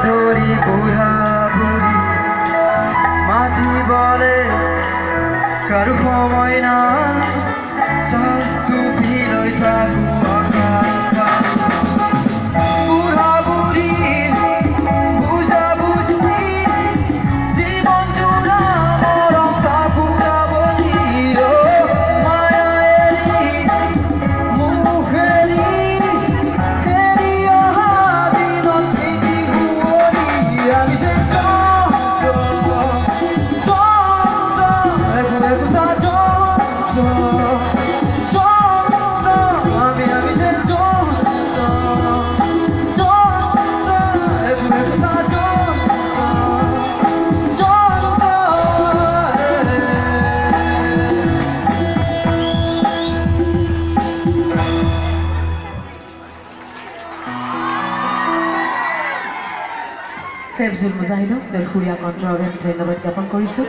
ধরি বুড়া বুড়ি মাটি বলে কারো সময় না সব তুমি লৈ থাকো বুড়া বুড়ি বুঝা বুঝি জীবন জোড়া মরম কাপুরা বলি মায়া এরি মুখেরি হেরি অহা দিন স্মৃতি আমি যে ফেবজুল মুজাহিদক সুৰীয়া কণ্ঠৰ বাবে ধন্যবাদ জ্ঞাপন কৰিছোঁ।